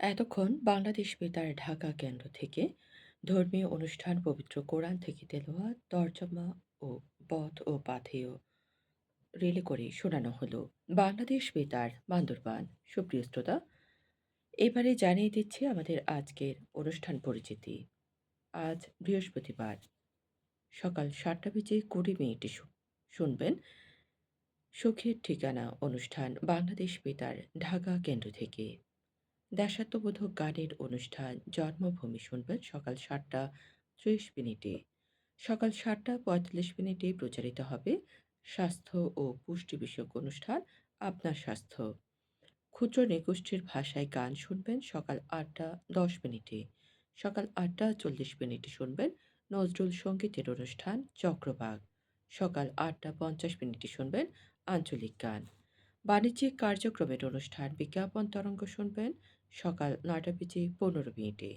এতক্ষণ বাংলাদেশ বেতার ঢাকা কেন্দ্র থেকে ধর্মীয় অনুষ্ঠান পবিত্র কোরআন থেকে তেলাওয়াত তরজমা ও পথ ও পাথেয় রিলে করে শোনানো হলো। বাংলাদেশ বেতার বান্দরবান। সুপ্রিয় শ্রোতা, এবারে জানিয়ে দিচ্ছি আমাদের আজকের অনুষ্ঠান পরিচিতি। আজ বৃহস্পতিবার সকাল ৭টা বেজে ২০ মিনিটে শুনবেন সুখের ঠিকানা অনুষ্ঠান বাংলাদেশ বেতার ঢাকা কেন্দ্র থেকে। দেশাত্মবোধক গানের অনুষ্ঠান জন্মভূমি শুনবেন সকাল ৭টা ৩০ মিনিটে। সকাল ৭টা ৪৫ মিনিটে প্রচারিত হবে স্বাস্থ্য ও পুষ্টি বিষয়ক অনুষ্ঠান আপনার স্বাস্থ্য। ক্ষুদ্র নৃগোষ্ঠীর ভাষায় গান শুনবেন সকাল ৮টা ১০ মিনিটে। সকাল ৮টা ৪০ মিনিটে শুনবেন নজরুল সঙ্গীতের অনুষ্ঠান চক্রবাক। সকাল ৮টা ৫০ মিনিটে শুনবেন আঞ্চলিক গান। বাণিজ্যিক কার্যক্রমের অনুষ্ঠান বিজ্ঞাপন তরঙ্গ শুনবেন সকাল ৯টা ১৫ মিনিটে।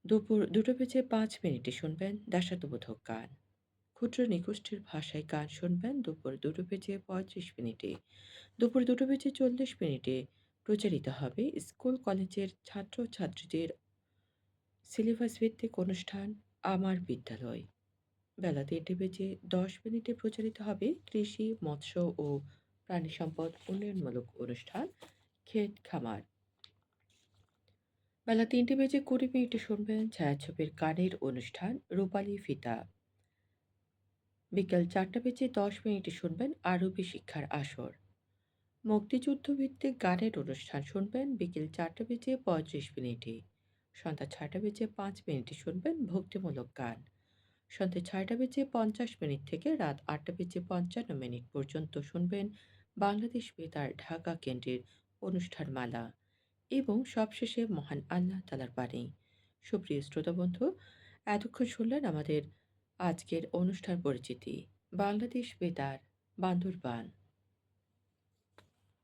দুপুর ২টা বেজে ৫ মিনিটে শুনবেন দেশাত্মবোধক গান। ক্ষুদ্র নৃগোষ্ঠীর ভাষায় গান শুনবেন দুপুর ২টা বেজে ৩৫ মিনিটে। দুপুর ২টা বেজে ৪০ মিনিটে প্রচারিত হবে স্কুল কলেজের ছাত্রছাত্রীদের সিলেবাস ভিত্তিক অনুষ্ঠান আমার বিদ্যালয়। বেলা ৩টা বেজে ১০ মিনিটে প্রচারিত হবে কৃষি, মৎস্য ও প্রাণী সম্পদ উন্নয়নমূলক অনুষ্ঠান ক্ষেত খামার। বেলা ৩টা বেজে ২০ মিনিটে শুনবেন ছায়াছবির গানের অনুষ্ঠান রূপালী ফিতা। বিকাল ৪টা বেজে ১০ মিনিটে শুনবেন আরবি শিক্ষার আসর। মুক্তিযুদ্ধ ভিত্তিক গানের অনুষ্ঠান শুনবেন বিকেল ৪টা বেজে ৩৫ মিনিটে। সন্ধ্যা ৬টা বেজে ৫ মিনিটে শুনবেন ভক্তিমূলক গান। সন্ধ্যা ৬টা বেজে ৫০ মিনিট থেকে রাত ৮টা বেজে ৫৫ মিনিট পর্যন্ত শুনবেন বাংলাদেশ বেতার ঢাকা কেন্দ্রের অনুষ্ঠানমালা এবং সবশেষে মহান আল্লাহ তালার বাণী। সুপ্রিয় শ্রোতা বন্ধু, এতক্ষণ শুনলেন আমাদের আজকের অনুষ্ঠান পরিচিতি বাংলাদেশ বেতার বান্দরবান।